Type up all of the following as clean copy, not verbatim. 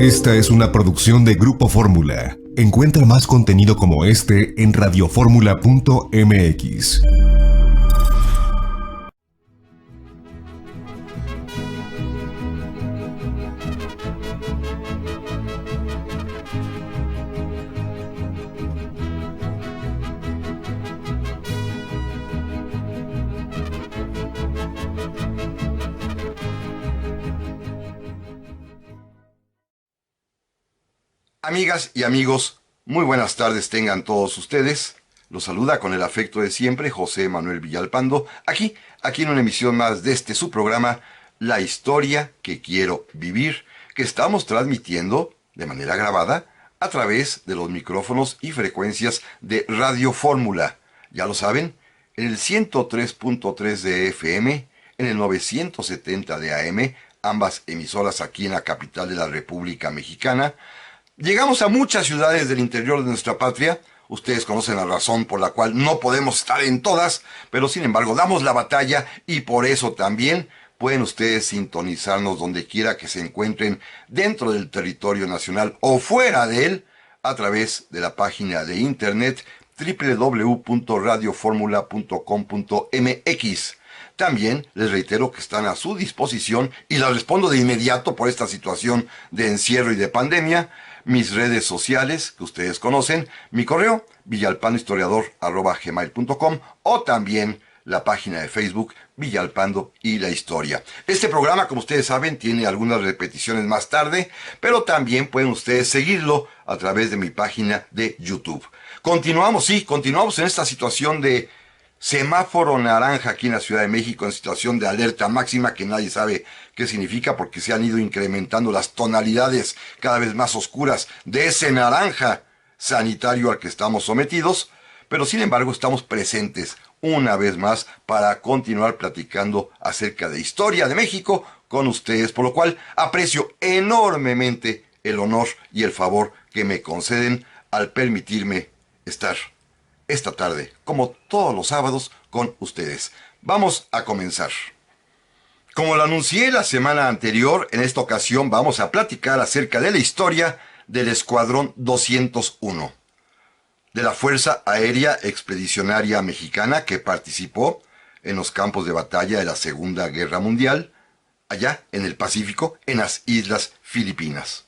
Esta es una producción de Grupo Fórmula. Encuentra más contenido como este en radioformula.mx. Amigas y amigos, muy buenas tardes tengan todos ustedes. Los saluda con el afecto de siempre José Manuel Villalpando, aquí en una emisión más de su programa, La Historia que Quiero Vivir, que estamos transmitiendo de manera grabada a través de los micrófonos y frecuencias de Radio Fórmula. Ya lo saben, en el 103.3 de FM, en el 970 de AM, ambas emisoras aquí en la capital de la República Mexicana. Llegamos a muchas ciudades del interior de nuestra patria. Ustedes conocen la razón por la cual no podemos estar en todas, pero sin embargo damos la batalla y por eso también pueden ustedes sintonizarnos donde quiera que se encuentren dentro del territorio nacional o fuera de él a través de la página de internet www.radioformula.com.mx. También les reitero que están a su disposición y les respondo de inmediato por esta situación de encierro y de pandemia. Mis redes sociales, que ustedes conocen, mi correo, villalpandohistoriador@gmail.com, o también la página de Facebook, Villalpando y la Historia. Este programa, como ustedes saben, tiene algunas repeticiones más tarde, pero también pueden ustedes seguirlo a través de mi página de YouTube. Continuamos en esta situación de semáforo naranja aquí en la Ciudad de México, en situación de alerta máxima que nadie sabe qué significa porque se han ido incrementando las tonalidades cada vez más oscuras de ese naranja sanitario al que estamos sometidos, pero sin embargo estamos presentes una vez más para continuar platicando acerca de historia de México con ustedes, por lo cual aprecio enormemente el honor y el favor que me conceden al permitirme estar esta tarde, como todos los sábados, con ustedes. Vamos a comenzar. Como lo anuncié la semana anterior, en esta ocasión vamos a platicar acerca de la historia del Escuadrón 201, de la Fuerza Aérea Expedicionaria Mexicana que participó en los campos de batalla de la Segunda Guerra Mundial, allá en el Pacífico, en las Islas Filipinas.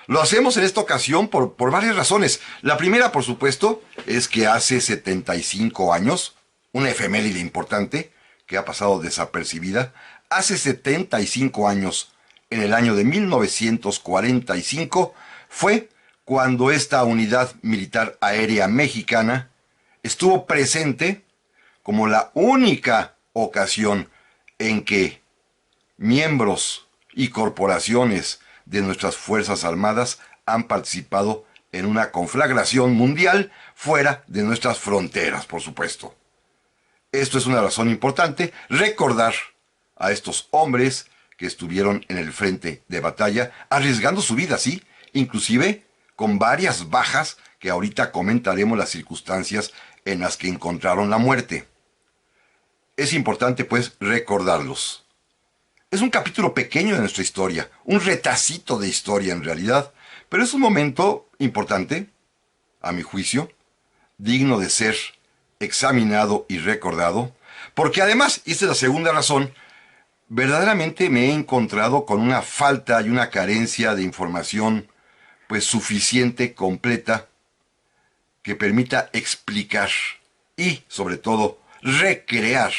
Lo hacemos en esta ocasión por varias razones. La primera, por supuesto, es que hace 75 años, una efeméride importante que ha pasado desapercibida, hace 75 años, en el año de 1945, fue cuando esta unidad militar aérea mexicana estuvo presente como la única ocasión en que miembros y corporaciones de nuestras Fuerzas Armadas han participado en una conflagración mundial fuera de nuestras fronteras, por supuesto. Esto es una razón importante, recordar a estos hombres que estuvieron en el frente de batalla, arriesgando su vida, sí, inclusive con varias bajas que ahorita comentaremos las circunstancias en las que encontraron la muerte. Es importante, pues, recordarlos. Es un capítulo pequeño de nuestra historia, un retacito de historia en realidad, pero es un momento importante, a mi juicio, digno de ser examinado y recordado, porque además, y esta es la segunda razón, verdaderamente me he encontrado con una falta y una carencia de información pues suficiente, completa, que permita explicar y, sobre todo, recrear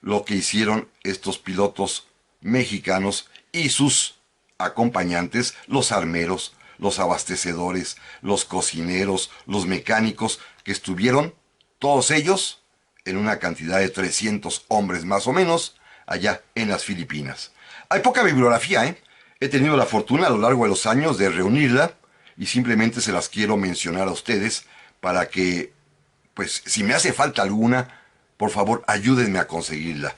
lo que hicieron estos pilotos mexicanos y sus acompañantes, los armeros, los abastecedores, los cocineros, los mecánicos, que estuvieron, todos ellos, en una cantidad de 300 hombres más o menos, allá en las Filipinas. Hay poca bibliografía, He tenido la fortuna a lo largo de los años de reunirla y simplemente se las quiero mencionar a ustedes para que, pues, si me hace falta alguna, por favor, ayúdenme a conseguirla.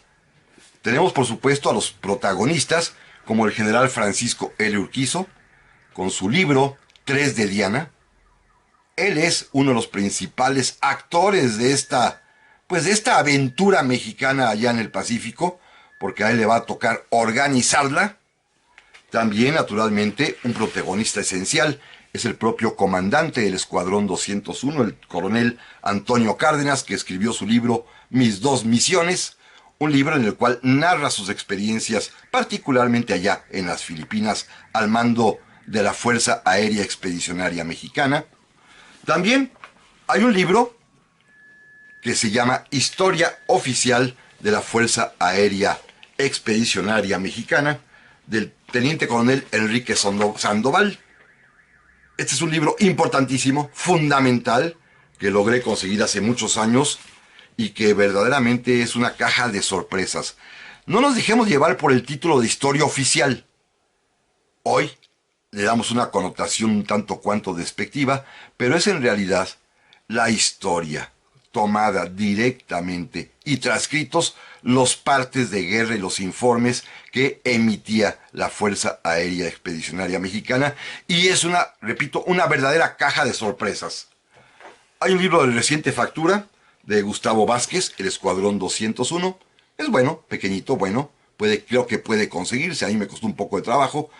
Tenemos, por supuesto, a los protagonistas, como el general Francisco L. Urquizo, con su libro 3 de Diana. Él es uno de los principales actores de esta aventura mexicana allá en el Pacífico, porque a él le va a tocar organizarla. También, naturalmente, un protagonista esencial es el propio comandante del Escuadrón 201, el coronel Antonio Cárdenas, que escribió su libro Mis dos misiones, un libro en el cual narra sus experiencias, particularmente allá en las Filipinas, al mando de la Fuerza Aérea Expedicionaria Mexicana. También hay un libro que se llama Historia Oficial de la Fuerza Aérea Expedicionaria Mexicana, del teniente coronel Enrique Sandoval. Este es un libro importantísimo, fundamental, que logré conseguir hace muchos años y que verdaderamente es una caja de sorpresas. No nos dejemos llevar por el título de Historia Oficial. Hoy le damos una connotación un tanto cuanto despectiva, pero es en realidad la historia tomada directamente y transcritos los partes de guerra y los informes que emitía la Fuerza Aérea Expedicionaria Mexicana, y es una, repito, una verdadera caja de sorpresas. Hay un libro de reciente factura de Gustavo Vázquez, El Escuadrón 201. Es bueno, pequeñito, bueno, creo que puede conseguirse, a mí me costó un poco de trabajo,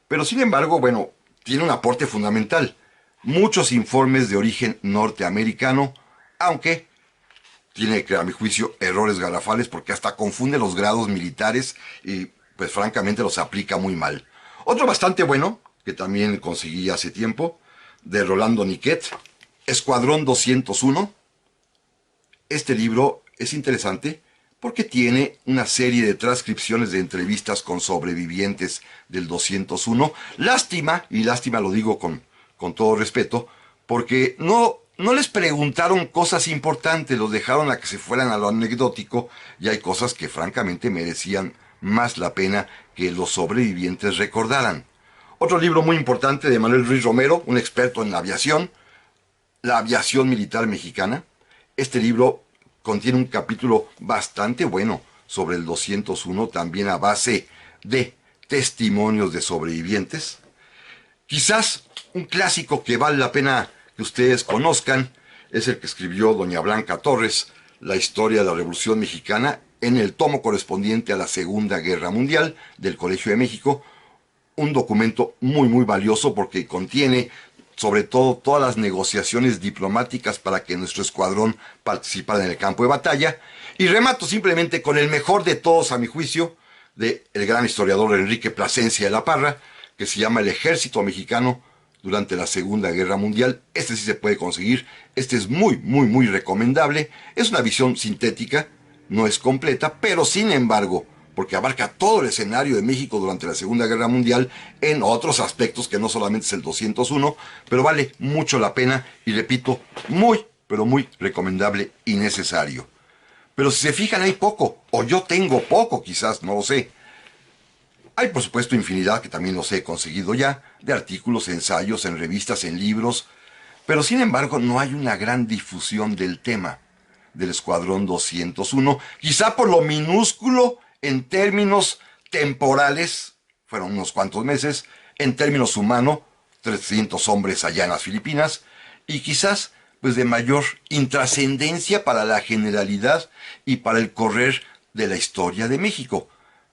pero sin embargo, bueno, tiene un aporte fundamental. Muchos informes de origen norteamericano, aunque tiene, a mi juicio, errores garrafales porque hasta confunde los grados militares y, pues francamente, los aplica muy mal. Otro bastante bueno, que también conseguí hace tiempo, de Rolando Niquet, Escuadrón 201. Este libro es interesante porque tiene una serie de transcripciones de entrevistas con sobrevivientes del 201. Lástima, y lástima lo digo con todo respeto, porque no les preguntaron cosas importantes, los dejaron a que se fueran a lo anecdótico, y hay cosas que francamente merecían más la pena que los sobrevivientes recordaran. Otro libro muy importante de Manuel Ruiz Romero, un experto en la aviación militar mexicana. Este libro contiene un capítulo bastante bueno sobre el 201, también a base de testimonios de sobrevivientes. Quizás un clásico que vale la pena que ustedes conozcan es el que escribió doña Blanca Torres, La historia de la Revolución Mexicana, en el tomo correspondiente a la Segunda Guerra Mundial del Colegio de México. Un documento muy valioso porque contiene sobre todo todas las negociaciones diplomáticas para que nuestro escuadrón participara en el campo de batalla. Y remato simplemente con el mejor de todos, a mi juicio, del gran historiador Enrique Plasencia de la Parra, que se llama El Ejército Mexicano durante la Segunda Guerra Mundial. Este sí se puede conseguir, este es muy recomendable. Es una visión sintética, no es completa, pero sin embargo, porque abarca todo el escenario de México durante la Segunda Guerra Mundial en otros aspectos que no solamente es el 201, pero vale mucho la pena y, repito, muy recomendable y necesario. Pero si se fijan, hay poco, o yo tengo poco quizás, no lo sé. Hay por supuesto infinidad, que también los he conseguido ya, de artículos, ensayos, en revistas, en libros, pero sin embargo no hay una gran difusión del tema del Escuadrón 201, quizá por lo minúsculo en términos temporales, fueron unos cuantos meses, en términos humanos, 300 hombres allá en las Filipinas, y quizás pues de mayor intrascendencia para la generalidad y para el correr de la historia de México.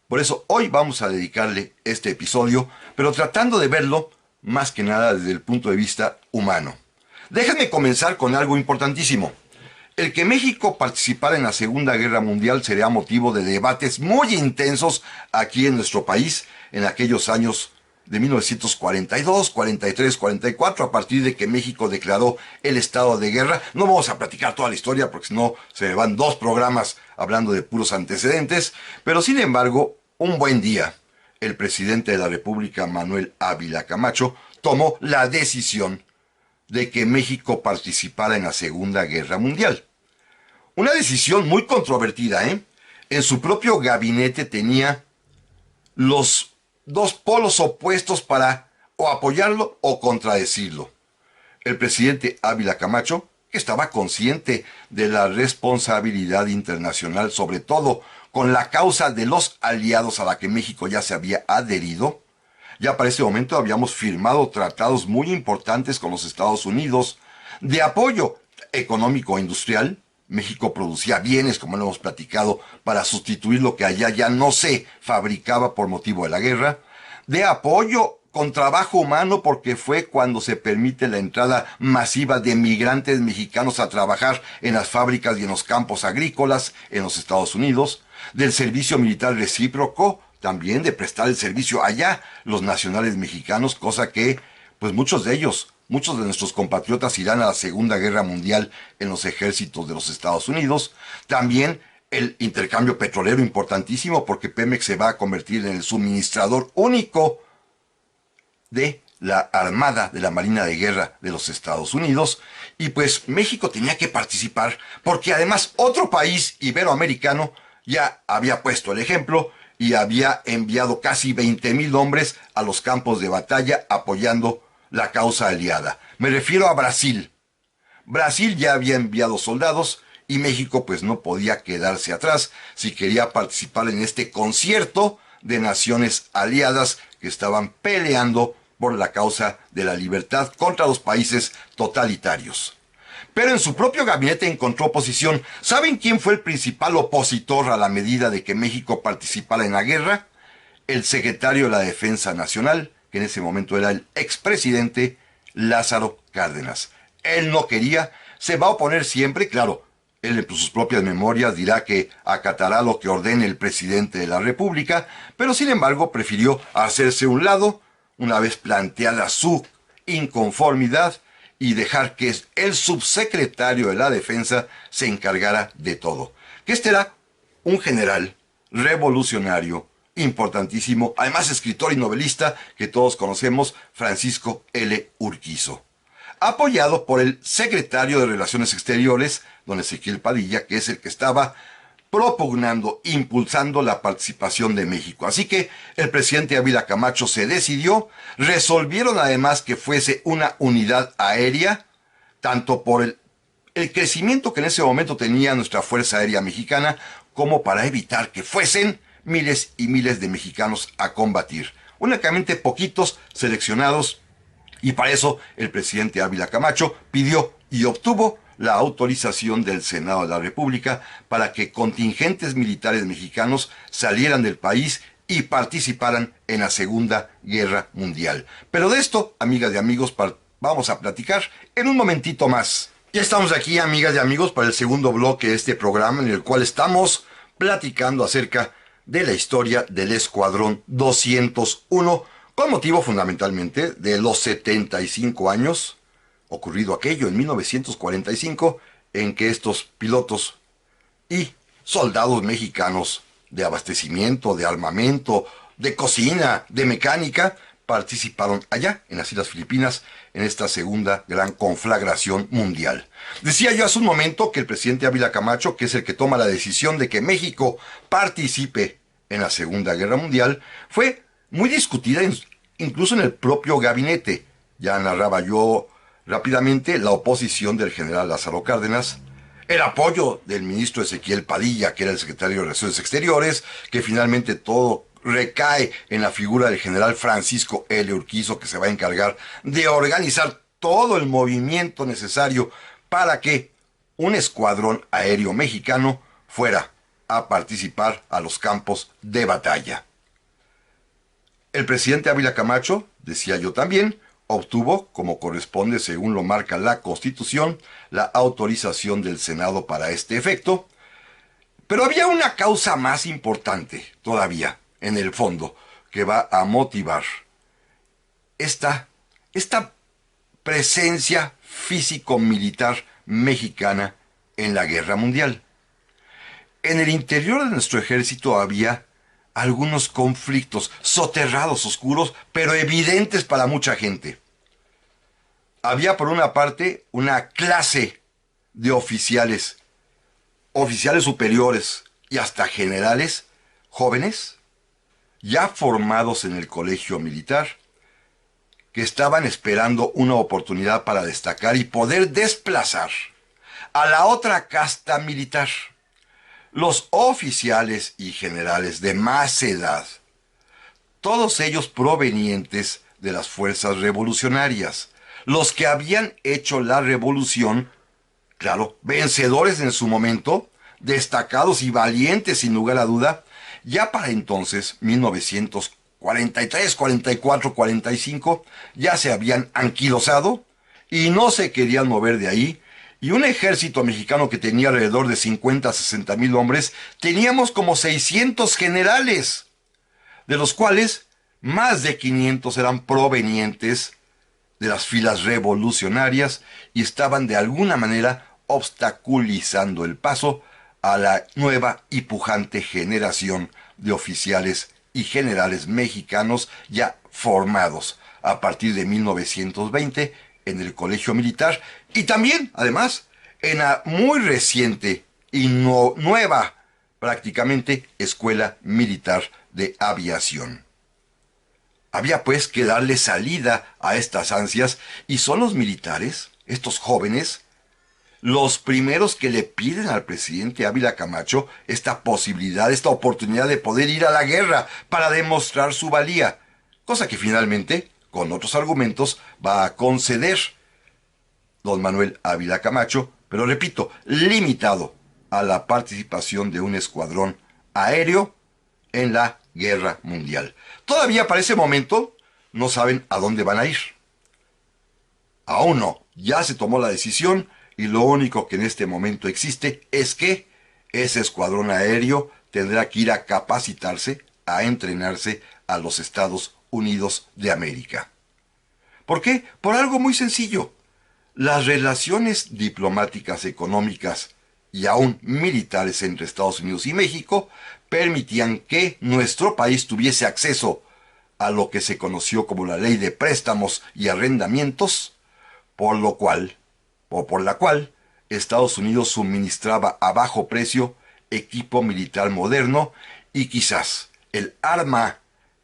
Por eso hoy vamos a dedicarle este episodio, pero tratando de verlo más que nada desde el punto de vista humano. Déjenme comenzar con algo importantísimo. El que México participara en la Segunda Guerra Mundial sería motivo de debates muy intensos aquí en nuestro país en aquellos años de 1942, 43, 44, a partir de que México declaró el estado de guerra. No vamos a platicar toda la historia porque si no se me van 2 programas hablando de puros antecedentes, pero sin embargo, un buen día, el presidente de la República, Manuel Ávila Camacho, tomó la decisión de que México participara en la Segunda Guerra Mundial. Una decisión muy controvertida, ¿eh? En su propio gabinete tenía los 2 polos opuestos para o apoyarlo o contradecirlo. El presidente Ávila Camacho, que estaba consciente de la responsabilidad internacional, sobre todo con la causa de los aliados a la que México ya se había adherido. Ya para este momento habíamos firmado tratados muy importantes con los Estados Unidos de apoyo económico e industrial. México producía bienes, como lo hemos platicado, para sustituir lo que allá ya no se fabricaba por motivo de la guerra. de apoyo con trabajo humano, porque fue cuando se permite la entrada masiva de migrantes mexicanos a trabajar en las fábricas y en los campos agrícolas en los Estados Unidos, del servicio militar recíproco, también de prestar el servicio allá los nacionales mexicanos, cosa que pues muchos de nuestros compatriotas irán a la Segunda Guerra Mundial en los ejércitos de los Estados Unidos. También el intercambio petrolero importantísimo, porque Pemex se va a convertir en el suministrador único de la Armada, de la Marina de Guerra de los Estados Unidos. Y pues México tenía que participar, porque además otro país iberoamericano ya había puesto el ejemplo y había enviado casi 20,000 hombres a los campos de batalla apoyando la causa aliada. Me refiero a Brasil. Brasil ya había enviado soldados y México pues no podía quedarse atrás si quería participar en este concierto de naciones aliadas que estaban peleando por la causa de la libertad contra los países totalitarios. Pero en su propio gabinete encontró oposición. ¿Saben quién fue el principal opositor a la medida de que México participara en la guerra? El secretario de la Defensa Nacional, que en ese momento era el expresidente Lázaro Cárdenas. Él no quería, se va a oponer siempre, claro. Él en sus propias memorias dirá que acatará lo que ordene el presidente de la República, pero sin embargo prefirió hacerse a un lado una vez planteada su inconformidad y dejar que el subsecretario de la Defensa se encargara de todo. Que este era un general revolucionario importantísimo, además escritor y novelista que todos conocemos, Francisco L. Urquizo, apoyado por el secretario de Relaciones Exteriores, don Ezequiel Padilla, que es el que estaba propugnando, impulsando la participación de México. Así que el presidente Ávila Camacho se decidió, resolvieron además que fuese una unidad aérea, tanto por el crecimiento que en ese momento tenía nuestra Fuerza Aérea Mexicana, como para evitar que fuesen miles y miles de mexicanos a combatir. Únicamente poquitos seleccionados, y para eso el presidente Ávila Camacho pidió y obtuvo la autorización del Senado de la República para que contingentes militares mexicanos salieran del país y participaran en la Segunda Guerra Mundial. Pero de esto, amigas y amigos, vamos a platicar en un momentito más. Ya estamos aquí, amigas y amigos, para el segundo bloque de este programa, en el cual estamos platicando acerca de la historia del Escuadrón 201, con motivo fundamentalmente de los 75 años ocurrido aquello en 1945, en que estos pilotos y soldados mexicanos de abastecimiento, de armamento, de cocina, de mecánica, participaron allá en las Islas Filipinas en esta segunda gran conflagración mundial. Decía yo hace un momento que el presidente Ávila Camacho, que es el que toma la decisión de que México participe en la Segunda Guerra Mundial, fue muy discutida incluso en el propio gabinete. Ya narraba yo rápidamente la oposición del general Lázaro Cárdenas, el apoyo del ministro Ezequiel Padilla, que era el secretario de Relaciones Exteriores, que finalmente todo recae en la figura del general Francisco L. Urquizo, que se va a encargar de organizar todo el movimiento necesario para que un escuadrón aéreo mexicano fuera a participar a los campos de batalla. El presidente Ávila Camacho, decía yo también, obtuvo, como corresponde según lo marca la Constitución, la autorización del Senado para este efecto. Pero había una causa más importante todavía, en el fondo, que va a motivar esta presencia físico-militar mexicana en la Guerra Mundial. En el interior de nuestro ejército había algunos conflictos soterrados, oscuros, pero evidentes para mucha gente. Había por una parte una clase de oficiales superiores y hasta generales jóvenes, ya formados en el colegio militar, que estaban esperando una oportunidad para destacar y poder desplazar a la otra casta militar. Los oficiales y generales de más edad, todos ellos provenientes de las fuerzas revolucionarias, los que habían hecho la revolución, claro, vencedores en su momento, destacados y valientes sin lugar a duda, ya para entonces, 1945, 43, 44, 45 ya se habían anquilosado y no se querían mover de ahí. Y un ejército mexicano que tenía alrededor de 50 a 60 mil hombres, teníamos como 600 generales, de los cuales más de 500 eran provenientes de las filas revolucionarias y estaban de alguna manera obstaculizando el paso a la nueva y pujante generación de oficiales y generales mexicanos ya formados a partir de 1920 en el Colegio Militar y también, además, en la muy reciente y nueva, prácticamente, Escuela Militar de Aviación. Había pues que darle salida a estas ansias y son los militares, estos jóvenes, los primeros que le piden al presidente Ávila Camacho esta posibilidad, esta oportunidad de poder ir a la guerra para demostrar su valía, cosa que finalmente, con otros argumentos, va a conceder don Manuel Ávila Camacho, pero repito, limitado a la participación de un escuadrón aéreo en la guerra mundial. Todavía para ese momento no saben a dónde van a ir. Aún no, ya se tomó la decisión y lo único que en este momento existe es que ese escuadrón aéreo tendrá que ir a capacitarse, a entrenarse a los Estados Unidos de América. ¿Por qué? Por algo muy sencillo. Las relaciones diplomáticas, económicas y aún militares entre Estados Unidos y México permitían que nuestro país tuviese acceso a lo que se conoció como la Ley de Préstamos y Arrendamientos, por la cual Estados Unidos suministraba a bajo precio equipo militar moderno y quizás el arma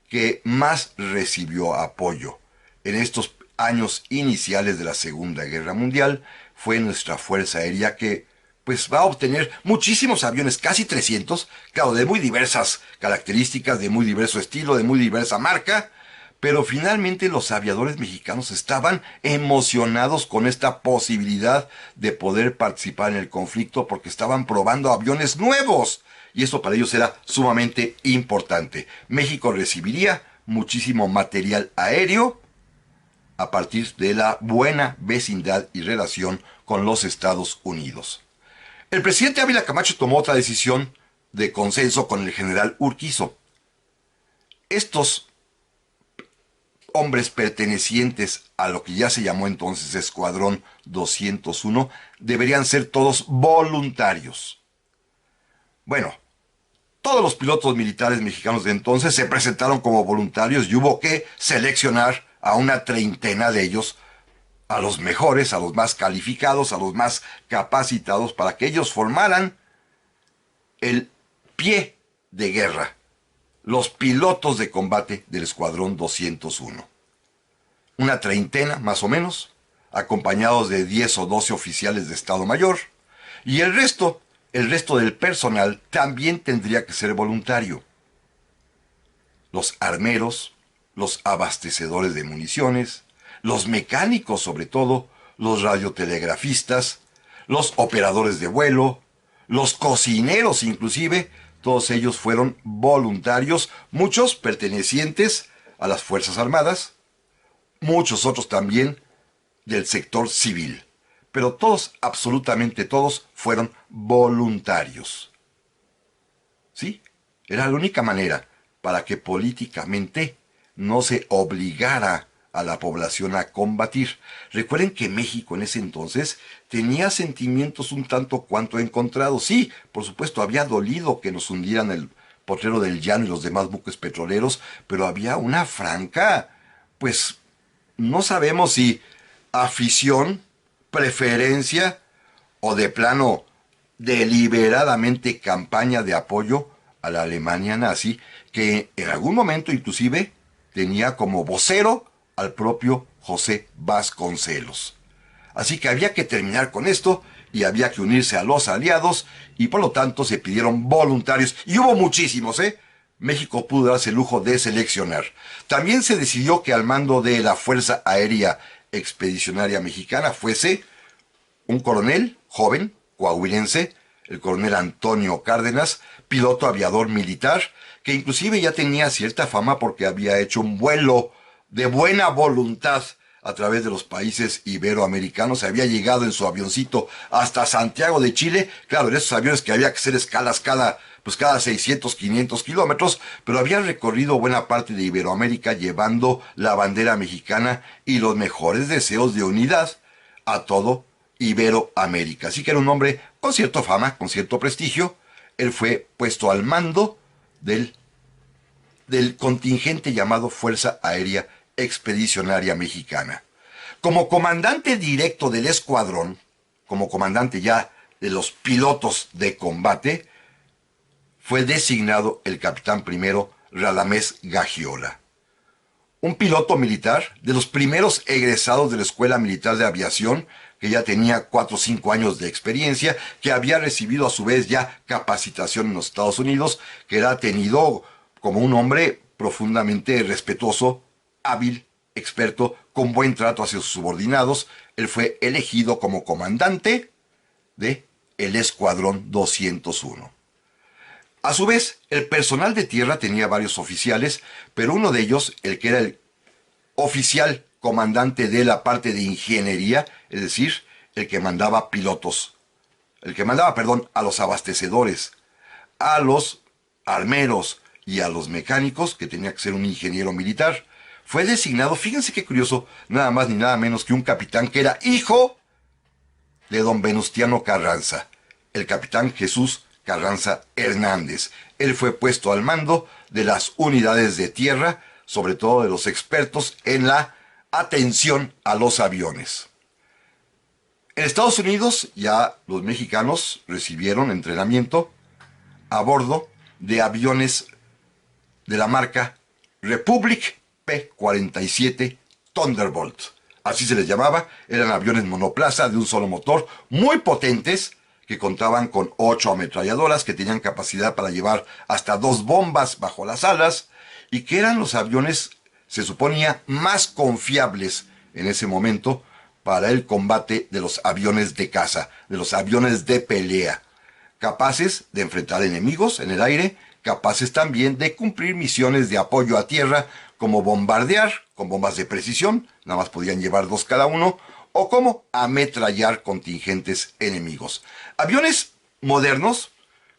que más recibió apoyo en estos años iniciales de la Segunda Guerra Mundial fue nuestra Fuerza Aérea, que pues va a obtener muchísimos aviones, casi 300, claro, de muy diversas características, de muy diverso estilo, de muy diversa marca, pero finalmente los aviadores mexicanos estaban emocionados con esta posibilidad de poder participar en el conflicto porque estaban probando aviones nuevos y eso para ellos era sumamente importante. México recibiría muchísimo material aéreo a partir de la buena vecindad y relación con los Estados Unidos. El presidente Ávila Camacho tomó otra decisión de consenso con el general Urquizo. Estos hombres pertenecientes a lo que ya se llamó entonces Escuadrón 201 deberían ser todos voluntarios. Bueno, todos los pilotos militares mexicanos de entonces se presentaron como voluntarios y hubo que seleccionar a una treintena de ellos, a los mejores, a los más calificados, a los más capacitados, para que ellos formaran el pie de guerra, los pilotos de combate del Escuadrón 201. Una treintena, más o menos, acompañados de 10 o 12 oficiales de Estado Mayor, y el resto del personal también tendría que ser voluntario. Los armeros, los abastecedores de municiones, los mecánicos sobre todo, los radiotelegrafistas, los operadores de vuelo, los cocineros inclusive, todos ellos fueron voluntarios, muchos pertenecientes a las Fuerzas Armadas, muchos otros también del sector civil, pero todos, absolutamente todos, fueron voluntarios. ¿Sí? Era la única manera para que políticamente no se obligara a la población a combatir. Recuerden que México en ese entonces tenía sentimientos un tanto cuanto encontrados. Sí, por supuesto, había dolido que nos hundieran el Potrero del Llano y los demás buques petroleros, pero había una franca, pues, no sabemos si afición, preferencia o de plano deliberadamente campaña de apoyo a la Alemania nazi, que en algún momento inclusive tenía como vocero al propio José Vasconcelos. Así que había que terminar con esto y había que unirse a los aliados y por lo tanto se pidieron voluntarios y hubo muchísimos, México pudo darse el lujo de seleccionar. También se decidió que al mando de la Fuerza Aérea Expedicionaria Mexicana fuese un coronel joven, coahuilense, el coronel Antonio Cárdenas, piloto aviador militar, que inclusive ya tenía cierta fama porque había hecho un vuelo de buena voluntad a través de los países iberoamericanos. Había llegado en su avioncito hasta Santiago de Chile, claro, en esos aviones que había que hacer escalas cada 600, 500 kilómetros, pero había recorrido buena parte de Iberoamérica llevando la bandera mexicana y los mejores deseos de unidad a todo Iberoamérica. Así que era un hombre con cierta fama, con cierto prestigio. Él fue puesto al mando del contingente llamado Fuerza Aérea Expedicionaria Mexicana. Como comandante directo del escuadrón, como comandante ya de los pilotos de combate, fue designado el capitán primero Radamés Gagiola, un piloto militar de los primeros egresados de la Escuela Militar de Aviación, que ya tenía 4 o 5 años de experiencia, que había recibido a su vez ya capacitación en los Estados Unidos, que era tenido como un hombre profundamente respetuoso, hábil, experto, con buen trato hacia sus subordinados. Él fue elegido como comandante de el Escuadrón 201. A su vez, el personal de tierra tenía varios oficiales, pero uno de ellos, el que era el oficial comandante de la parte de ingeniería, es decir, el que mandaba pilotos, a los abastecedores, a los armeros y a los mecánicos, que tenía que ser un ingeniero militar, fue designado, fíjense qué curioso, nada más ni nada menos que un capitán que era hijo de don Venustiano Carranza, el capitán Jesús Carranza Hernández. Él fue puesto al mando de las unidades de tierra, sobre todo de los expertos en la atención a los aviones. En Estados Unidos ya los mexicanos recibieron entrenamiento a bordo de aviones de la marca Republic P-47 Thunderbolt. Así se les llamaba, eran aviones monoplaza de un solo motor, muy potentes, que contaban con 8 ametralladoras, que tenían capacidad para llevar hasta 2 bombas bajo las alas, y que eran los aviones, se suponía, más confiables en ese momento para el combate de los aviones de caza, de los aviones de pelea, capaces de enfrentar enemigos en el aire, capaces también de cumplir misiones de apoyo a tierra, como bombardear con bombas de precisión, nada más podían llevar 2 cada uno, o como ametrallar contingentes enemigos. Aviones modernos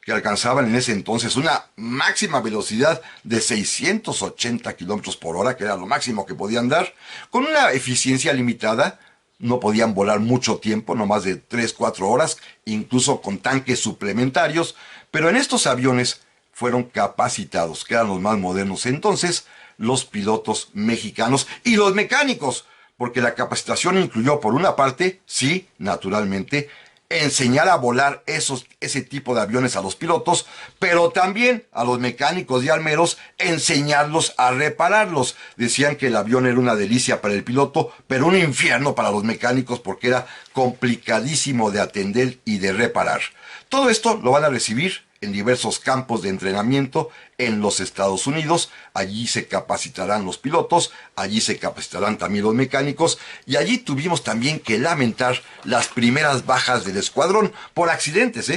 que alcanzaban en ese entonces una máxima velocidad de 680 kilómetros por hora, que era lo máximo que podían dar, con una eficiencia limitada. No podían volar mucho tiempo, no más de 3-4 horas, incluso con tanques suplementarios, pero en estos aviones fueron capacitados, que eran los más modernos entonces, los pilotos mexicanos y los mecánicos, porque la capacitación incluyó, por una parte, sí, naturalmente, enseñar a volar ese tipo de aviones a los pilotos, pero también a los mecánicos y armeros enseñarlos a repararlos. Decían que el avión era una delicia para el piloto, pero un infierno para los mecánicos porque era complicadísimo de atender y de reparar. Todo esto lo van a recibir en diversos campos de entrenamiento en los Estados Unidos. Allí se capacitarán los pilotos, allí se capacitarán también los mecánicos, y allí tuvimos también que lamentar las primeras bajas del escuadrón por accidentes,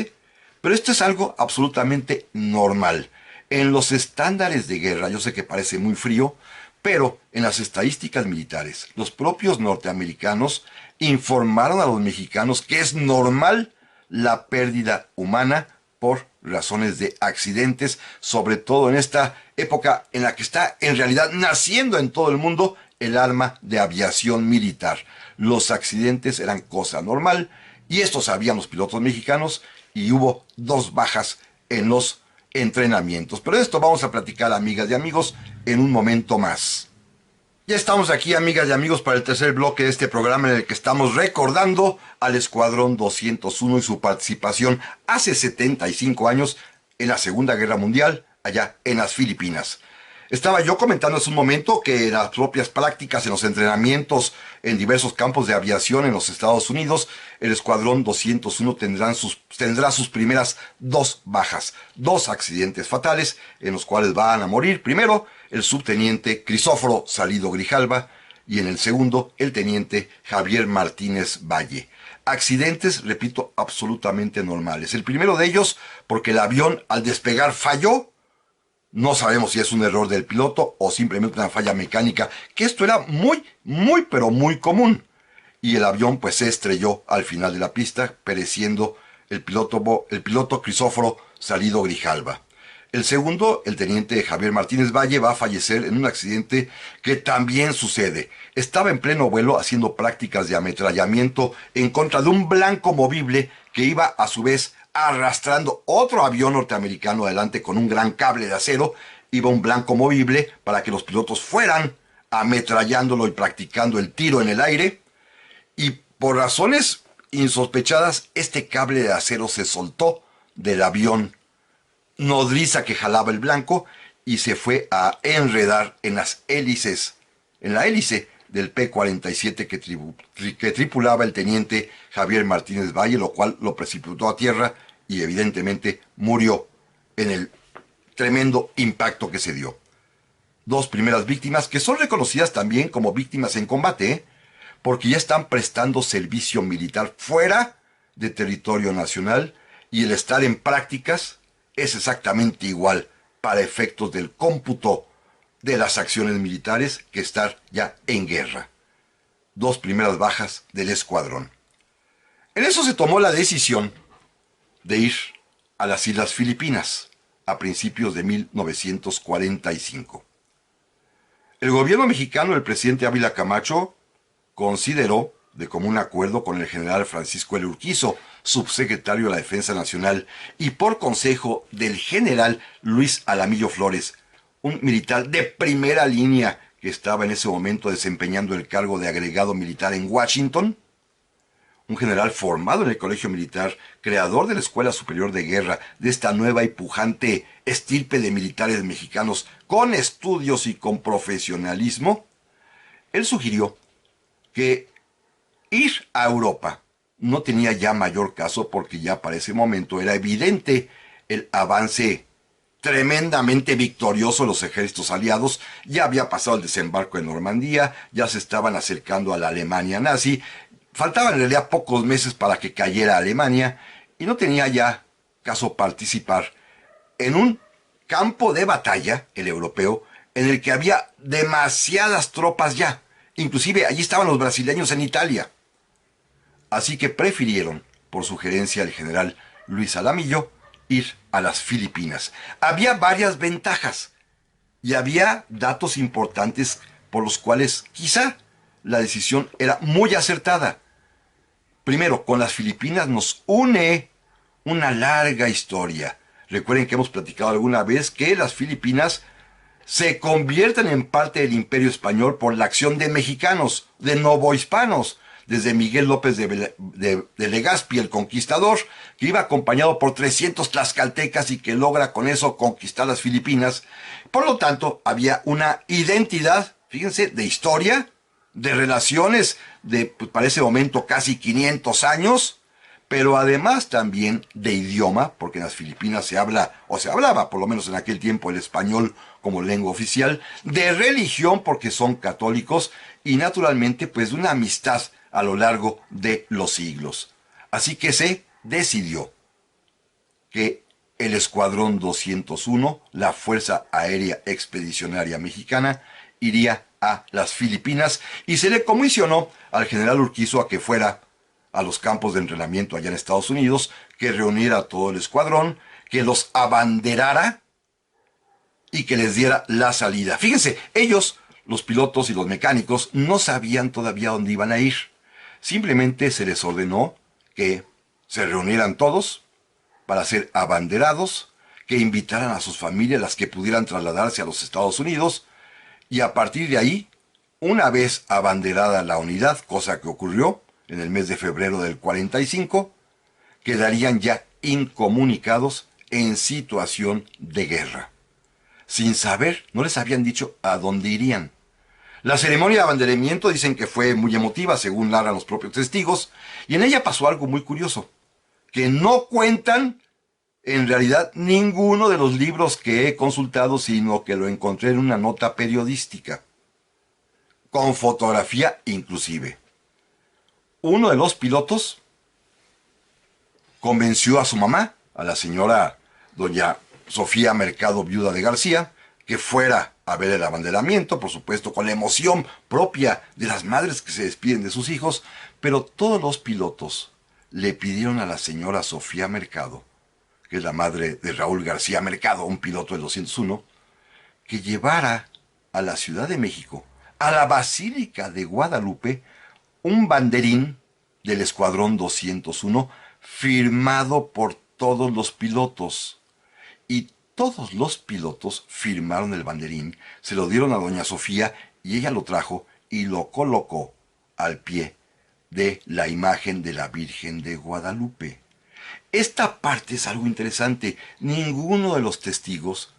Pero esto es algo absolutamente normal. En los estándares de guerra, yo sé que parece muy frío, pero en las estadísticas militares, los propios norteamericanos informaron a los mexicanos que es normal la pérdida humana por razones de accidentes, sobre todo en esta época en la que está en realidad naciendo en todo el mundo el arma de aviación militar. Los accidentes eran cosa normal y esto sabían los pilotos mexicanos, y hubo 2 bajas en los entrenamientos. Pero de esto vamos a platicar, amigas y amigos, en un momento más. Ya estamos aquí, amigas y amigos, para el tercer bloque de este programa, en el que estamos recordando al Escuadrón 201 y su participación hace 75 años en la Segunda Guerra Mundial, allá en las Filipinas. Estaba yo comentando hace un momento que en las propias prácticas, en los entrenamientos en diversos campos de aviación en los Estados Unidos, el Escuadrón 201 tendrá sus primeras 2 bajas, 2 accidentes fatales en los cuales van a morir primero el subteniente Crisóforo Salido Grijalva y en el segundo el teniente Javier Martínez Valle. Accidentes, repito, absolutamente normales. El primero de ellos, porque el avión al despegar falló. No sabemos si es un error del piloto o simplemente una falla mecánica, que esto era pero muy común. Y el avión pues se estrelló al final de la pista, pereciendo el piloto Crisóforo Salido Grijalva. El segundo, el teniente Javier Martínez Valle, va a fallecer en un accidente que también sucede. Estaba en pleno vuelo haciendo prácticas de ametrallamiento en contra de un blanco movible que iba a su vez arrastrando otro avión norteamericano adelante con un gran cable de acero. Iba un blanco movible para que los pilotos fueran ametrallándolo y practicando el tiro en el aire. Y por razones insospechadas, este cable de acero se soltó del avión nodriza que jalaba el blanco y se fue a enredar en las hélices, en la hélice del P-47 que tripulaba el teniente Javier Martínez Valle, lo cual lo precipitó a tierra y evidentemente murió en el tremendo impacto que se dio. Dos primeras víctimas que son reconocidas también como víctimas en combate, porque ya están prestando servicio militar fuera de territorio nacional y el estar en prácticas es exactamente igual para efectos del cómputo de las acciones militares que estar ya en guerra. Dos primeras bajas del escuadrón. En eso se tomó la decisión de ir a las Islas Filipinas a principios de 1945. El gobierno mexicano del presidente Ávila Camacho consideró, de común acuerdo con el general Francisco L. Urquizo, subsecretario de la Defensa Nacional, y por consejo del general Luis Alamillo Flores, un militar de primera línea que estaba en ese momento desempeñando el cargo de agregado militar en Washington, un general formado en el Colegio Militar, creador de la Escuela Superior de Guerra, de esta nueva y pujante estirpe de militares mexicanos con estudios y con profesionalismo. Él sugirió que ir a Europa no tenía ya mayor caso porque ya para ese momento era evidente el avance tremendamente victorioso de los ejércitos aliados. Ya había pasado el desembarco en Normandía, ya se estaban acercando a la Alemania nazi, faltaban en realidad pocos meses para que cayera Alemania y no tenía ya caso participar en un campo de batalla, el europeo, en el que había demasiadas tropas ya. Inclusive allí estaban los brasileños en Italia. Así que prefirieron, por sugerencia del general Luis Alamillo, ir a las Filipinas. Había varias ventajas y había datos importantes por los cuales quizá la decisión era muy acertada. Primero, con las Filipinas nos une una larga historia. Recuerden que hemos platicado alguna vez que las Filipinas se convierten en parte del Imperio Español por la acción de mexicanos, de novohispanos, desde Miguel López de Legazpi, el conquistador, que iba acompañado por 300 tlaxcaltecas y que logra con eso conquistar las Filipinas. Por lo tanto, había una identidad, fíjense, de historia, de relaciones de, pues, para ese momento, casi 500 años, pero además también de idioma, porque en las Filipinas se habla, o se hablaba por lo menos en aquel tiempo, el español como lengua oficial, de religión, porque son católicos, y naturalmente pues de una amistad a lo largo de los siglos. Así que se decidió que el Escuadrón 201, la Fuerza Aérea Expedicionaria Mexicana, iría a las Filipinas y se le comisionó al general Urquizo a que fuera a los campos de entrenamiento allá en Estados Unidos, que reuniera a todo el escuadrón, que los abanderara y que les diera la salida. Fíjense, ellos, los pilotos y los mecánicos, no sabían todavía dónde iban a ir. Simplemente se les ordenó que se reunieran todos para ser abanderados, que invitaran a sus familias, las que pudieran trasladarse a los Estados Unidos, y a partir de ahí, una vez abanderada la unidad, cosa que ocurrió en el mes de febrero del 45, quedarían ya incomunicados en situación de guerra. Sin saber, no les habían dicho a dónde irían. La ceremonia de abanderamiento dicen que fue muy emotiva, según narran los propios testigos, y en ella pasó algo muy curioso, que no cuentan en realidad ninguno de los libros que he consultado, sino que lo encontré en una nota periodística, con fotografía inclusive. Uno de los pilotos convenció a su mamá, a la señora doña Sofía Mercado, viuda de García, que fuera a ver el abanderamiento, por supuesto, con la emoción propia de las madres que se despiden de sus hijos, pero todos los pilotos le pidieron a la señora Sofía Mercado, que es la madre de Raúl García Mercado, un piloto del 201, que llevara a la Ciudad de México, a la Basílica de Guadalupe, un banderín del Escuadrón 201 firmado por todos los pilotos. Y todos los pilotos firmaron el banderín, se lo dieron a doña Sofía y ella lo trajo y lo colocó al pie de la imagen de la Virgen de Guadalupe. Esta parte es algo interesante. Ninguno de los testigos,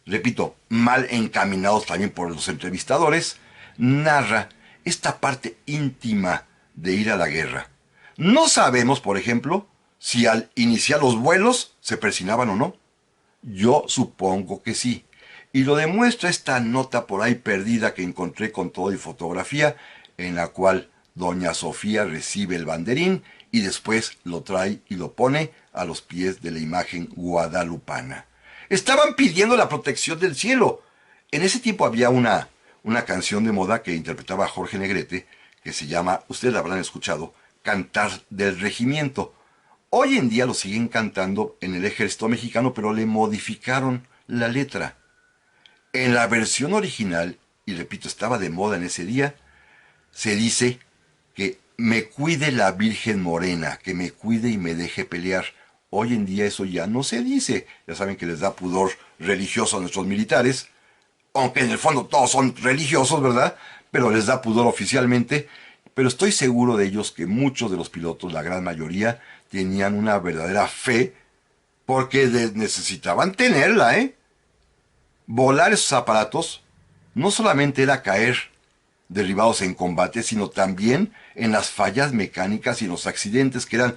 repito, mal encaminados también por los entrevistadores, narra esta parte íntima de ir a la guerra. No sabemos, por ejemplo, si al iniciar los vuelos se persinaban o no. Yo supongo que sí. Y lo demuestra esta nota por ahí perdida que encontré con todo y fotografía, en la cual doña Sofía recibe el banderín y después lo trae y lo pone a los pies de la imagen guadalupana. Estaban pidiendo la protección del cielo. En ese tiempo había una canción de moda que interpretaba Jorge Negrete, que se llama, ustedes la habrán escuchado, Cantar del Regimiento. Hoy en día lo siguen cantando en el ejército mexicano, pero le modificaron la letra. En la versión original, y repito, estaba de moda en ese día, se dice que me cuide la Virgen Morena, que me cuide y me deje pelear. Hoy en día eso ya no se dice. Ya saben que les da pudor religioso a nuestros militares, aunque en el fondo todos son religiosos, ¿verdad? Pero les da pudor oficialmente. Pero estoy seguro de ellos que muchos de los pilotos, la gran mayoría, tenían una verdadera fe porque necesitaban tenerla, ¿eh? Volar esos aparatos no solamente era caer derribados en combate, sino también en las fallas mecánicas y en los accidentes que eran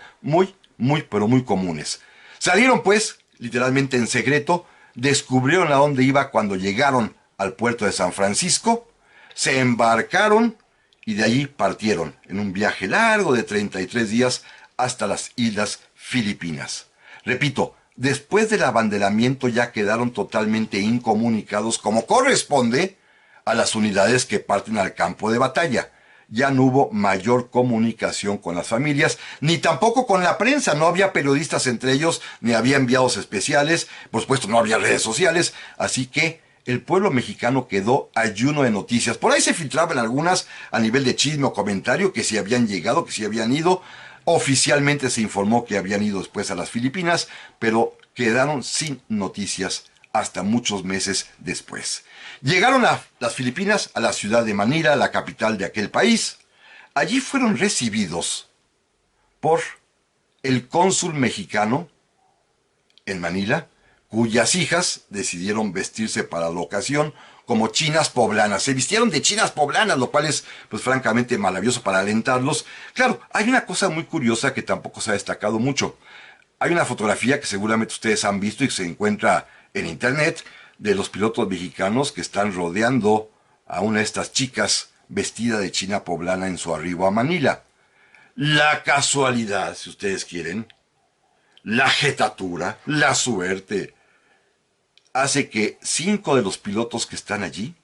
pero muy comunes. Salieron pues, literalmente en secreto, descubrieron a dónde iba cuando llegaron al puerto de San Francisco, se embarcaron y de allí partieron en un viaje largo de 33 días hasta las Islas Filipinas. Repito, después del abanderamiento ya quedaron totalmente incomunicados como corresponde a las unidades que parten al campo de batalla. Ya no hubo mayor comunicación con las familias, ni tampoco con la prensa. No había periodistas entre ellos, ni había enviados especiales. Por supuesto, no había redes sociales. Así que el pueblo mexicano quedó ayuno de noticias. Por ahí se filtraban algunas a nivel de chisme o comentario que si habían llegado, que si habían ido. Oficialmente se informó que habían ido después a las Filipinas, pero quedaron sin noticias hasta muchos meses después. Llegaron a las Filipinas, a la ciudad de Manila, la capital de aquel país. Allí fueron recibidos por el cónsul mexicano en Manila, cuyas hijas decidieron vestirse para la ocasión como chinas poblanas. Se vistieron de chinas poblanas, lo cual es, pues francamente, maravilloso para alentarlos. Claro, hay una cosa muy curiosa que tampoco se ha destacado mucho. Hay una fotografía que seguramente ustedes han visto y que se encuentra en internet de los pilotos mexicanos que están rodeando a una de estas chicas vestida de china poblana en su arribo a Manila. La casualidad, si ustedes quieren, la jetatura, la suerte, hace que 5 de los pilotos que están allí,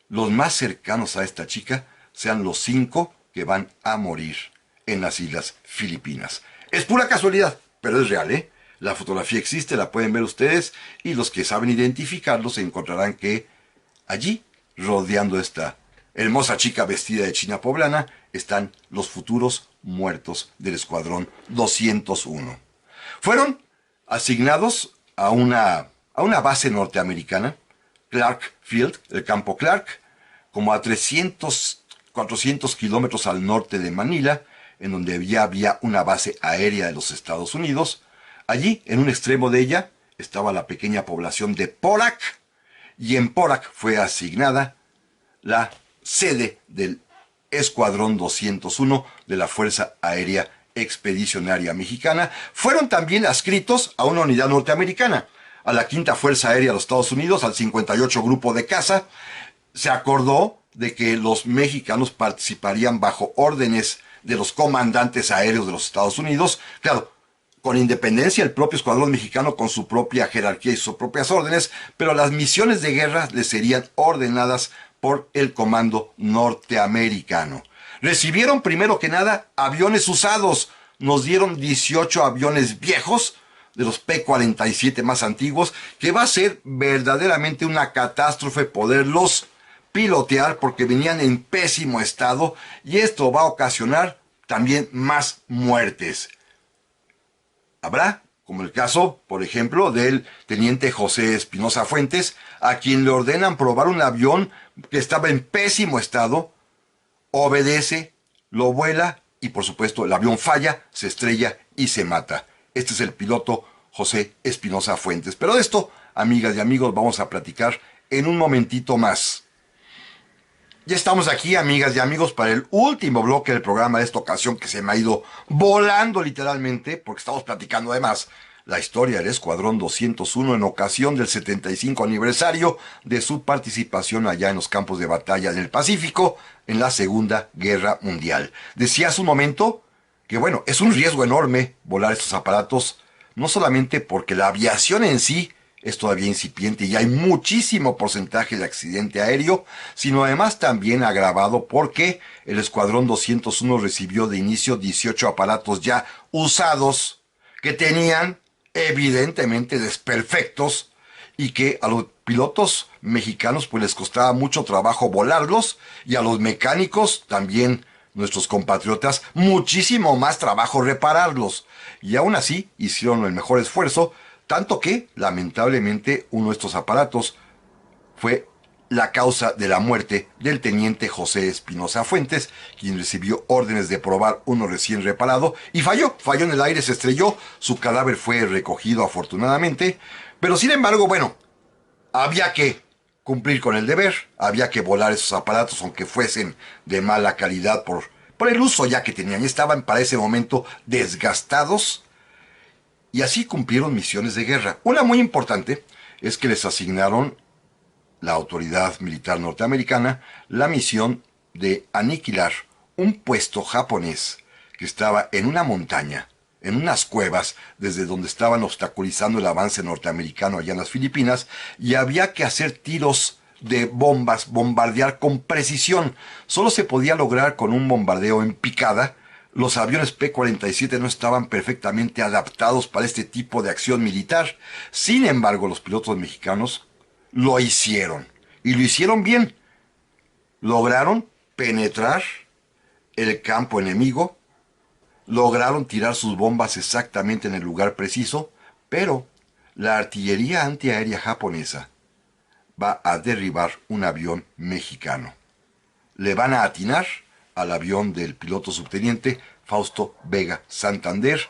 los más cercanos a esta chica, sean los 5 que van a morir en las Islas Filipinas. Es pura casualidad, pero es real, ¿eh? La fotografía existe, la pueden ver ustedes, y los que saben identificarlos encontrarán que allí, rodeando esta hermosa chica vestida de china poblana, están los futuros muertos del Escuadrón 201. Fueron asignados a una base norteamericana, Clark Field, el campo Clark, como a 400 kilómetros al norte de Manila, en donde ya había una base aérea de los Estados Unidos. Allí, en un extremo de ella, estaba la pequeña población de Porac, y en Porac fue asignada la sede del Escuadrón 201 de la Fuerza Aérea Expedicionaria Mexicana. Fueron también adscritos a una unidad norteamericana, a la Quinta Fuerza Aérea de los Estados Unidos, al 58 Grupo de Caza. Se acordó de que los mexicanos participarían bajo órdenes de los comandantes aéreos de los Estados Unidos, claro, con independencia el propio escuadrón mexicano con su propia jerarquía y sus propias órdenes, pero las misiones de guerra les serían ordenadas por el comando norteamericano. Recibieron primero que nada aviones usados, nos dieron 18 aviones viejos, de los P-47 más antiguos, que va a ser verdaderamente una catástrofe poderlos pilotear porque venían en pésimo estado y esto va a ocasionar también más muertes. Habrá, como el caso, por ejemplo, del teniente José Espinosa Fuentes, a quien le ordenan probar un avión que estaba en pésimo estado, obedece, lo vuela y por supuesto el avión falla, se estrella y se mata. Este es el piloto José Espinosa Fuentes. Pero de esto, amigas y amigos, vamos a platicar en un momentito más. Ya estamos aquí, amigas y amigos, para el último bloque del programa de esta ocasión que se me ha ido volando literalmente, porque estamos platicando además la historia del Escuadrón 201 en ocasión del 75 aniversario de su participación allá en los campos de batalla del Pacífico en la Segunda Guerra Mundial. Decía hace un momento que, bueno, es un riesgo enorme volar estos aparatos, no solamente porque la aviación en sí es todavía incipiente y hay muchísimo porcentaje de accidente aéreo, sino además también agravado porque el Escuadrón 201 recibió de inicio 18 aparatos ya usados que tenían evidentemente desperfectos y que a los pilotos mexicanos pues les costaba mucho trabajo volarlos y a los mecánicos también, nuestros compatriotas, muchísimo más trabajo repararlos. Y aún así hicieron el mejor esfuerzo, tanto que, lamentablemente, uno de estos aparatos fue la causa de la muerte del teniente José Espinosa Fuentes, quien recibió órdenes de probar uno recién reparado y falló en el aire, se estrelló, su cadáver fue recogido afortunadamente, pero sin embargo, bueno, había que cumplir con el deber, había que volar esos aparatos aunque fuesen de mala calidad por el uso ya que tenían, estaban para ese momento desgastados y así cumplieron misiones de guerra. Una muy importante es que les asignaron la autoridad militar norteamericana la misión de aniquilar un puesto japonés que estaba en una montaña, en unas cuevas, desde donde estaban obstaculizando el avance norteamericano allá en las Filipinas, y había que hacer tiros de bombas, bombardear con precisión. Solo se podía lograr con un bombardeo en picada. Los aviones P-47 no estaban perfectamente adaptados para este tipo de acción militar. Sin embargo, los pilotos mexicanos lo hicieron. Y lo hicieron bien. Lograron penetrar el campo enemigo. Lograron tirar sus bombas exactamente en el lugar preciso. Pero la artillería antiaérea japonesa va a derribar un avión mexicano. Le van a atinar al avión del piloto subteniente Fausto Vega Santander.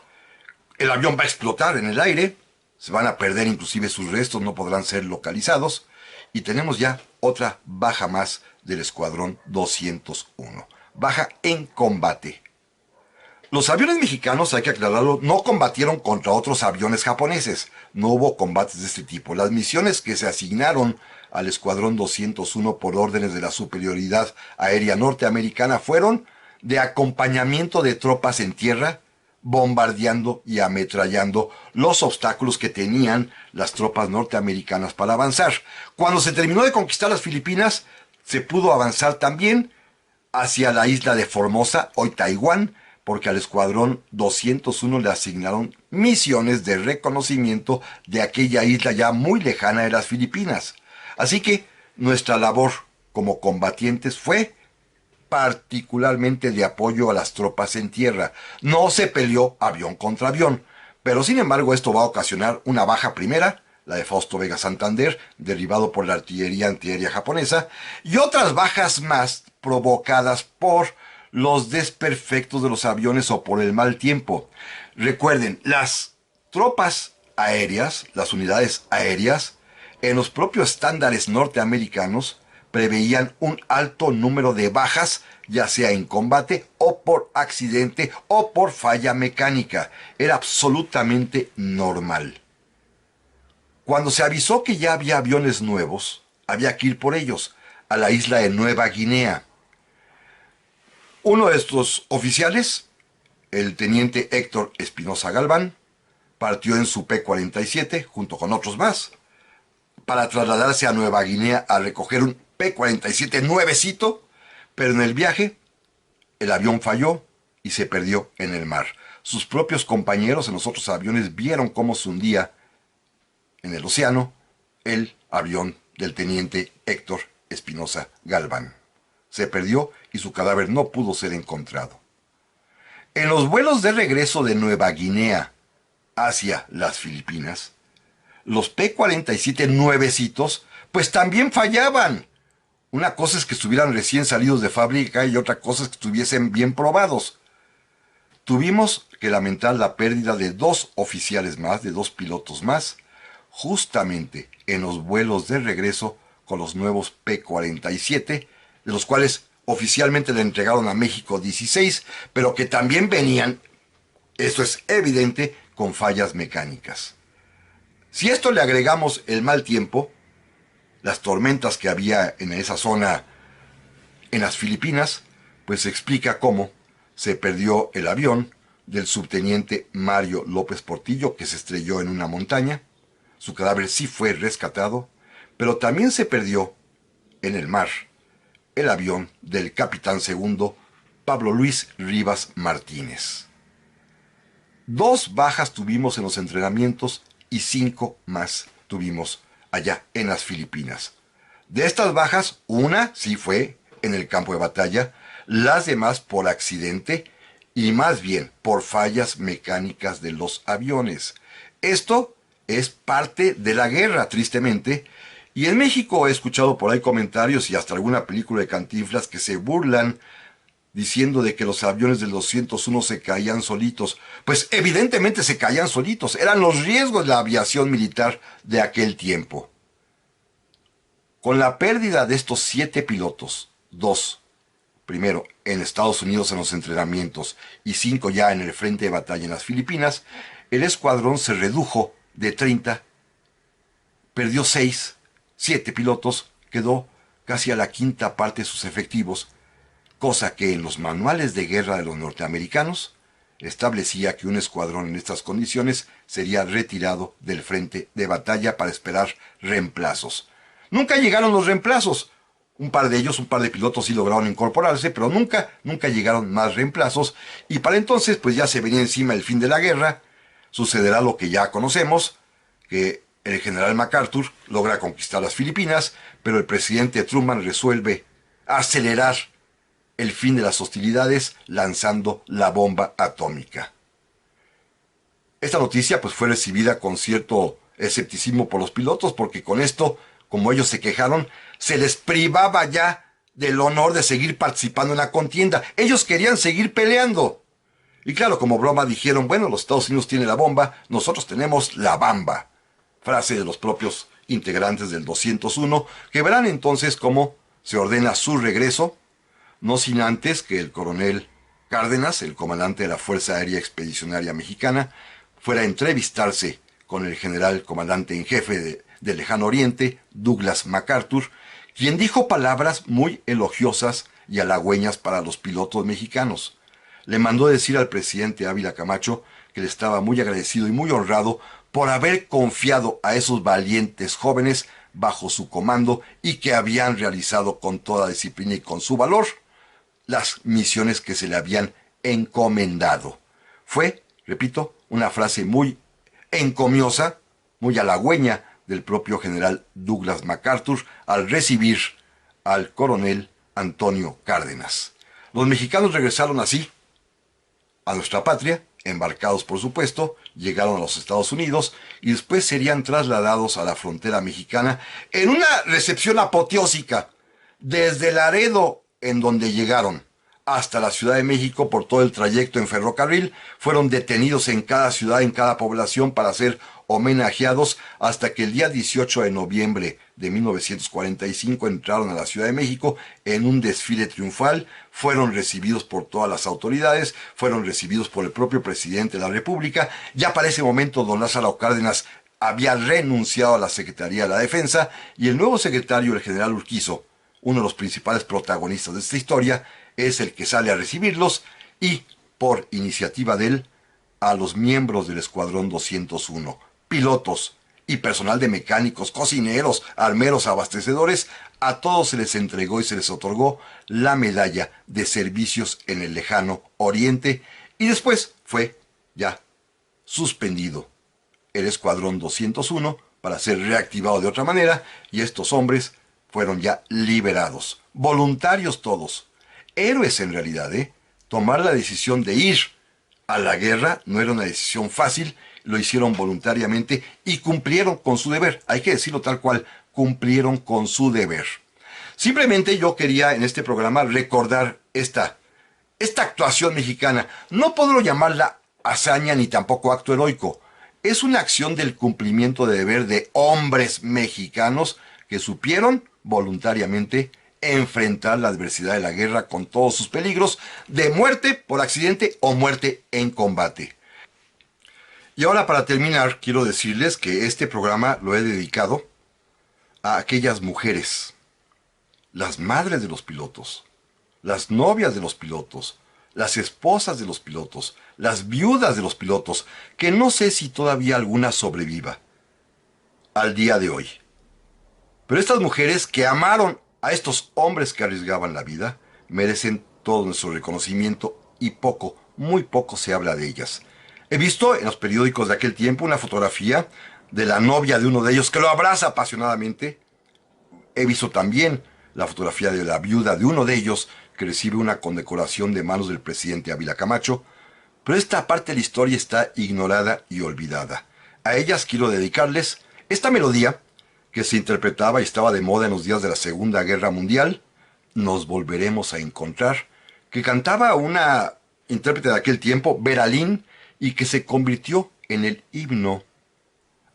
El avión va a explotar en el aire, se van a perder inclusive sus restos, no podrán ser localizados, y tenemos ya otra baja más del Escuadrón 201. Baja en combate. Los aviones mexicanos, hay que aclararlo, no combatieron contra otros aviones japoneses. No hubo combates de este tipo. Las misiones que se asignaron al Escuadrón 201 por órdenes de la superioridad aérea norteamericana fueron de acompañamiento de tropas en tierra, bombardeando y ametrallando los obstáculos que tenían las tropas norteamericanas para avanzar. Cuando se terminó de conquistar las Filipinas, se pudo avanzar también hacia la isla de Formosa, hoy Taiwán, porque al Escuadrón 201 le asignaron misiones de reconocimiento de aquella isla ya muy lejana de las Filipinas. Así que nuestra labor como combatientes fue particularmente de apoyo a las tropas en tierra. No se peleó avión contra avión, pero sin embargo esto va a ocasionar una baja primera, la de Fausto Vega Santander, derribado por la artillería antiaérea japonesa, y otras bajas más provocadas por los desperfectos de los aviones o por el mal tiempo. Recuerden, las tropas aéreas, las unidades aéreas, en los propios estándares norteamericanos, preveían un alto número de bajas, ya sea en combate o por accidente o por falla mecánica. Era absolutamente normal. Cuando se avisó que ya había aviones nuevos, había que ir por ellos a la isla de Nueva Guinea. Uno de estos oficiales, el teniente Héctor Espinosa Galván, partió en su P-47 junto con otros más para trasladarse a Nueva Guinea a recoger un P-47 nuevecito, pero en el viaje el avión falló y se perdió en el mar. Sus propios compañeros en los otros aviones vieron cómo se hundía en el océano el avión del teniente Héctor Espinosa Galván. Se perdió y su cadáver no pudo ser encontrado. En los vuelos de regreso de Nueva Guinea hacia las Filipinas, los P-47 nuevecitos pues también fallaban. Una cosa es que estuvieran recién salidos de fábrica y otra cosa es que estuviesen bien probados. Tuvimos que lamentar la pérdida de 2 oficiales más, de 2 pilotos más, justamente en los vuelos de regreso con los nuevos P-47, de los cuales oficialmente le entregaron a México 16, pero que también venían, esto es evidente, con fallas mecánicas. Si a esto le agregamos el mal tiempo, las tormentas que había en esa zona en las Filipinas, pues se explica cómo se perdió el avión del subteniente Mario López Portillo, que se estrelló en una montaña. Su cadáver sí fue rescatado, pero también se perdió en el mar el avión del capitán segundo Pablo Luis Rivas Martínez. 2 bajas tuvimos en los entrenamientos y 5 más tuvimos allá en las Filipinas. De estas bajas, una sí fue en el campo de batalla, las demás por accidente y más bien por fallas mecánicas de los aviones. Esto es parte de la guerra, tristemente, y en México he escuchado por ahí comentarios y hasta alguna película de Cantinflas que se burlan diciendo de que los aviones del 201 se caían solitos. Pues evidentemente se caían solitos, eran los riesgos de la aviación militar de aquel tiempo. Con la pérdida de estos 7 pilotos, 2, primero en Estados Unidos en los entrenamientos y 5 ya en el frente de batalla en las Filipinas, el escuadrón se redujo de 30, perdió 6, 7 pilotos, quedó casi a la quinta parte de sus efectivos, cosa que en los manuales de guerra de los norteamericanos establecía que un escuadrón en estas condiciones sería retirado del frente de batalla para esperar reemplazos. Nunca llegaron los reemplazos. Un par de ellos, un par de pilotos sí lograron incorporarse, pero nunca llegaron más reemplazos. Y para entonces, pues ya se venía encima el fin de la guerra. Sucederá lo que ya conocemos, que el general MacArthur logra conquistar las Filipinas, pero el presidente Truman resuelve acelerar el fin de las hostilidades lanzando la bomba atómica. Esta noticia pues fue recibida con cierto escepticismo por los pilotos, porque con esto, como ellos se quejaron, se les privaba ya del honor de seguir participando en la contienda. Ellos querían seguir peleando. Y claro, como broma dijeron, bueno, los Estados Unidos tienen la bomba, nosotros tenemos la bamba. Frase de los propios integrantes del 201, que verán entonces cómo se ordena su regreso, no sin antes que el coronel Cárdenas, el comandante de la Fuerza Aérea Expedicionaria Mexicana, fuera a entrevistarse con el general comandante en jefe del Lejano Oriente, Douglas MacArthur, quien dijo palabras muy elogiosas y halagüeñas para los pilotos mexicanos. Le mandó decir al presidente Ávila Camacho que le estaba muy agradecido y muy honrado por haber confiado a esos valientes jóvenes bajo su comando y que habían realizado con toda disciplina y con su valor las misiones que se le habían encomendado. Fue, repito, una frase muy encomiosa, muy halagüeña del propio general Douglas MacArthur al recibir al coronel Antonio Cárdenas. Los mexicanos regresaron así a nuestra patria, embarcados por supuesto, llegaron a los Estados Unidos y después serían trasladados a la frontera mexicana en una recepción apoteósica desde Laredo, en donde llegaron, hasta la Ciudad de México por todo el trayecto en ferrocarril. Fueron detenidos en cada ciudad, en cada población para ser homenajeados hasta que el día 18 de noviembre de 1945 entraron a la Ciudad de México en un desfile triunfal. Fueron recibidos por todas las autoridades, fueron recibidos por el propio presidente de la República. Ya para ese momento don Lázaro Cárdenas había renunciado a la Secretaría de la Defensa y el nuevo secretario, el general Urquizo, uno de los principales protagonistas de esta historia, es el que sale a recibirlos y, por iniciativa de él, a los miembros del Escuadrón 201, pilotos y personal de mecánicos, cocineros, armeros, abastecedores, a todos se les entregó y se les otorgó la medalla de servicios en el lejano Oriente y después fue ya suspendido el Escuadrón 201 para ser reactivado de otra manera y estos hombres fueron ya liberados, voluntarios todos, héroes en realidad, Tomar la decisión de ir a la guerra no era una decisión fácil, lo hicieron voluntariamente y cumplieron con su deber, hay que decirlo tal cual, cumplieron con su deber. Simplemente yo quería en este programa recordar esta actuación mexicana. No puedo llamarla hazaña ni tampoco acto heroico. Es una acción del cumplimiento de deber de hombres mexicanos que supieron voluntariamente enfrentar la adversidad de la guerra con todos sus peligros de muerte por accidente o muerte en combate. Y ahora para terminar quiero decirles que este programa lo he dedicado a aquellas mujeres, las madres de los pilotos, las novias de los pilotos, las esposas de los pilotos, las viudas de los pilotos, que no sé si todavía alguna sobreviva al día de hoy. Pero estas mujeres que amaron a estos hombres que arriesgaban la vida, merecen todo nuestro reconocimiento y poco, muy poco se habla de ellas. He visto en los periódicos de aquel tiempo una fotografía de la novia de uno de ellos que lo abraza apasionadamente. He visto también la fotografía de la viuda de uno de ellos que recibe una condecoración de manos del presidente Ávila Camacho, pero esta parte de la historia está ignorada y olvidada. A ellas quiero dedicarles esta melodía que se interpretaba y estaba de moda en los días de la Segunda Guerra Mundial, Nos volveremos a encontrar, que cantaba una intérprete de aquel tiempo, Vera Lynn, y que se convirtió en el himno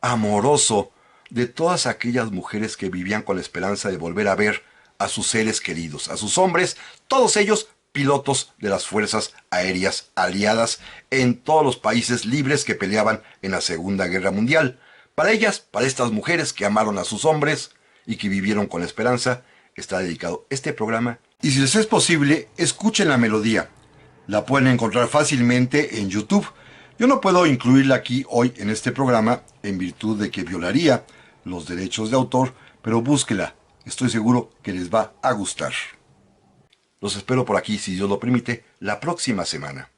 amoroso de todas aquellas mujeres que vivían con la esperanza de volver a ver a sus seres queridos, a sus hombres, todos ellos pilotos de las fuerzas aéreas aliadas en todos los países libres que peleaban en la Segunda Guerra Mundial. Para ellas, para estas mujeres que amaron a sus hombres y que vivieron con la esperanza, está dedicado este programa. Y si les es posible, escuchen la melodía. La pueden encontrar fácilmente en YouTube. Yo no puedo incluirla aquí hoy en este programa en virtud de que violaría los derechos de autor, pero búsquela. Estoy seguro que les va a gustar. Los espero por aquí, si Dios lo permite, la próxima semana.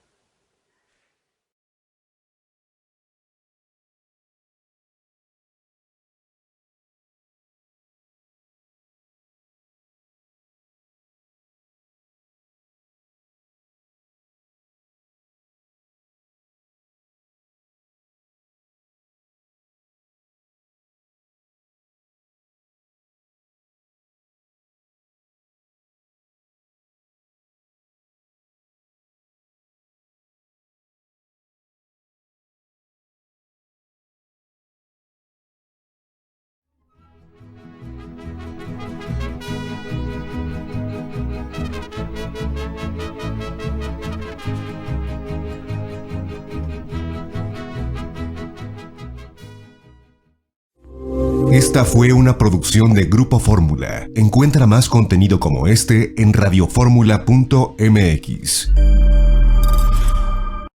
Esta fue una producción de Grupo Fórmula. Encuentra más contenido como este en radioformula.mx.